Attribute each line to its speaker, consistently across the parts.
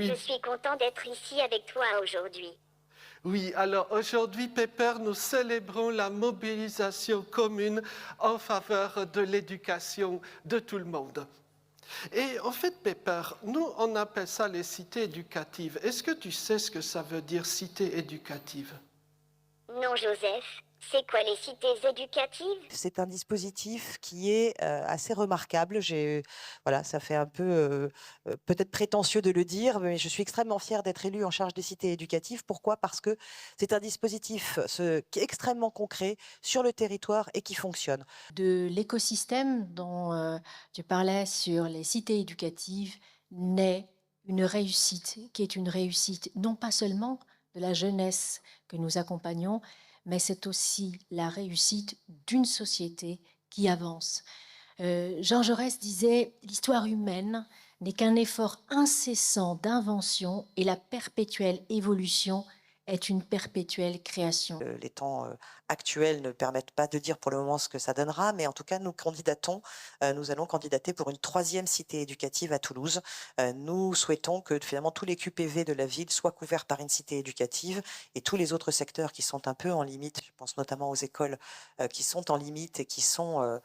Speaker 1: Je
Speaker 2: Oui,
Speaker 1: suis content d'être ici avec toi aujourd'hui.
Speaker 2: oui. Alors aujourd'hui, Pepper, nous célébrons la mobilisation commune en faveur de l'éducation de tout le monde. Et en fait, Pepper, nous, on appelle ça les cités éducatives. Est-ce que tu sais ce que ça veut dire cité éducative?
Speaker 1: Non, Joseph, c'est quoi les cités éducatives?
Speaker 3: C'est un dispositif qui est, assez remarquable. Voilà, ça fait un peu, peut-être prétentieux de le dire, mais je suis extrêmement fière d'être élue en charge des cités éducatives. Pourquoi? Parce que c'est un dispositif qui est extrêmement concret sur le territoire et qui fonctionne.
Speaker 4: De l'écosystème dont tu parlais sur les cités éducatives naît une réussite qui est une réussite non pas seulement de la jeunesse que nous accompagnons, mais c'est aussi la réussite d'une société qui avance. Jean Jaurès disait « L'histoire humaine n'est qu'un effort incessant d'invention et la perpétuelle évolution est une perpétuelle création ».
Speaker 3: Les temps actuels ne permettent pas de dire pour le moment ce que ça donnera, mais en tout cas, nous allons candidater pour une 3e cité éducative à Toulouse. Nous souhaitons que finalement tous les QPV de la ville soient couverts par une cité éducative et tous les autres secteurs qui sont un peu en limite, je pense notamment aux écoles qui sont en limite et qui seraient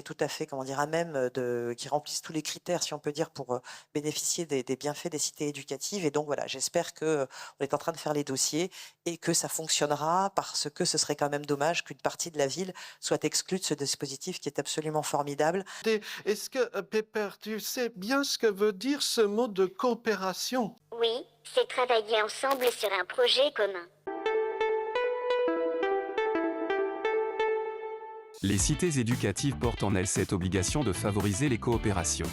Speaker 3: tout à fait, comment dire, à même qui remplissent tous les critères, si on peut dire, pour bénéficier des bienfaits des cités éducatives. Et donc voilà, j'espère que on est en train de faire les dossiers et que ça fonctionnera, parce que ce serait quand même dommage qu'une partie de la ville soit exclue de ce dispositif qui est absolument formidable.
Speaker 2: Est-ce que, Pepper, tu sais bien ce que veut dire ce mot de coopération?
Speaker 1: Oui, c'est travailler ensemble sur un projet commun.
Speaker 5: Les cités éducatives portent en elles cette obligation de favoriser les coopérations.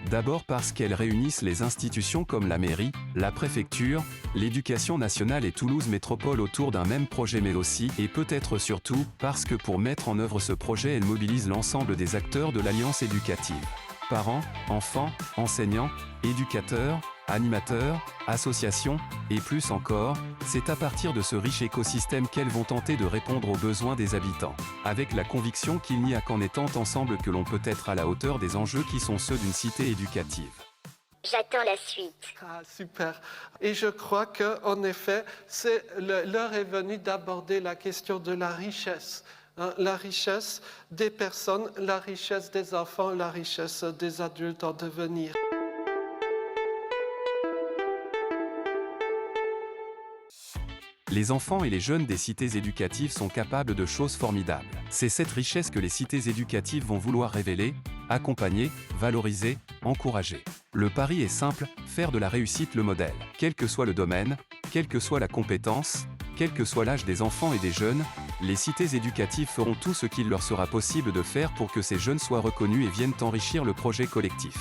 Speaker 5: D'abord parce qu'elles réunissent les institutions comme la mairie, la préfecture, l'éducation nationale et Toulouse Métropole autour d'un même projet, mais aussi, et peut-être surtout, parce que pour mettre en œuvre ce projet, elles mobilisent l'ensemble des acteurs de l'Alliance éducative. Parents, enfants, enseignants, éducateurs, animateurs, associations, et plus encore, c'est à partir de ce riche écosystème qu'elles vont tenter de répondre aux besoins des habitants, avec la conviction qu'il n'y a qu'en étant ensemble que l'on peut être à la hauteur des enjeux qui sont ceux d'une cité éducative.
Speaker 1: J'attends la suite.
Speaker 2: Ah, super. Et je crois qu'en effet, l'heure est venue d'aborder la question de la richesse. La richesse des personnes, la richesse des enfants, la richesse des adultes en devenir.
Speaker 5: Les enfants et les jeunes des cités éducatives sont capables de choses formidables. C'est cette richesse que les cités éducatives vont vouloir révéler, accompagner, valoriser, encourager. Le pari est simple, faire de la réussite le modèle. Quel que soit le domaine, quelle que soit la compétence, quel que soit l'âge des enfants et des jeunes, les cités éducatives feront tout ce qu'il leur sera possible de faire pour que ces jeunes soient reconnus et viennent enrichir le projet collectif.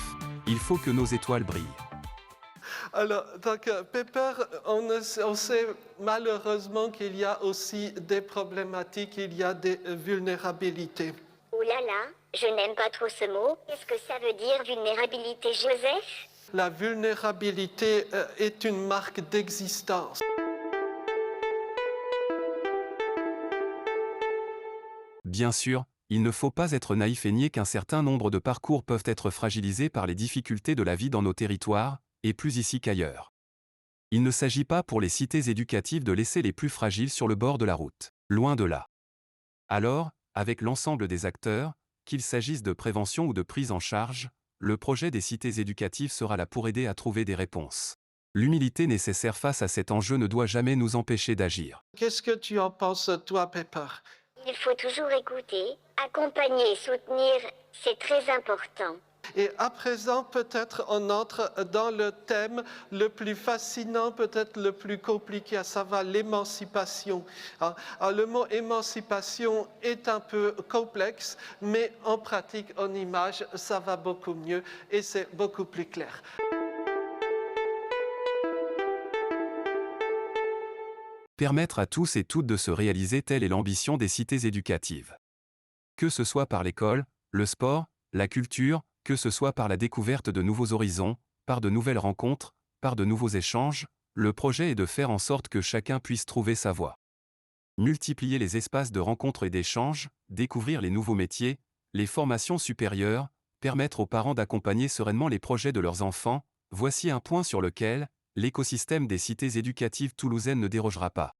Speaker 5: Il faut que nos étoiles brillent.
Speaker 2: Alors, donc, Pepper, on sait malheureusement qu'il y a aussi des problématiques, il y a des vulnérabilités.
Speaker 1: Ouh là là, je n'aime pas trop ce mot. Qu'est-ce que ça veut dire vulnérabilité, Joseph?
Speaker 2: La vulnérabilité est une marque d'existence.
Speaker 5: Bien sûr, il ne faut pas être naïf et nier qu'un certain nombre de parcours peuvent être fragilisés par les difficultés de la vie dans nos territoires, et plus ici qu'ailleurs. Il ne s'agit pas pour les cités éducatives de laisser les plus fragiles sur le bord de la route. Loin de là. Alors, avec l'ensemble des acteurs, qu'il s'agisse de prévention ou de prise en charge, le projet des cités éducatives sera là pour aider à trouver des réponses. L'humilité nécessaire face à cet enjeu ne doit jamais nous empêcher d'agir.
Speaker 2: Qu'est-ce que tu en penses, toi, Pepper?
Speaker 1: Il faut toujours écouter, accompagner et soutenir, c'est très important.
Speaker 2: Et à présent, peut-être on entre dans le thème le plus fascinant, peut-être le plus compliqué, à savoir l'émancipation. Alors, le mot émancipation est un peu complexe, mais en pratique, en image, ça va beaucoup mieux et c'est beaucoup plus clair.
Speaker 5: Permettre à tous et toutes de se réaliser, telle est l'ambition des cités éducatives. Que ce soit par l'école, le sport, la culture, que ce soit par la découverte de nouveaux horizons, par de nouvelles rencontres, par de nouveaux échanges, le projet est de faire en sorte que chacun puisse trouver sa voie. Multiplier les espaces de rencontres et d'échanges, découvrir les nouveaux métiers, les formations supérieures, permettre aux parents d'accompagner sereinement les projets de leurs enfants, Voici un point sur lequel l'écosystème des cités éducatives toulousaines ne dérogera pas.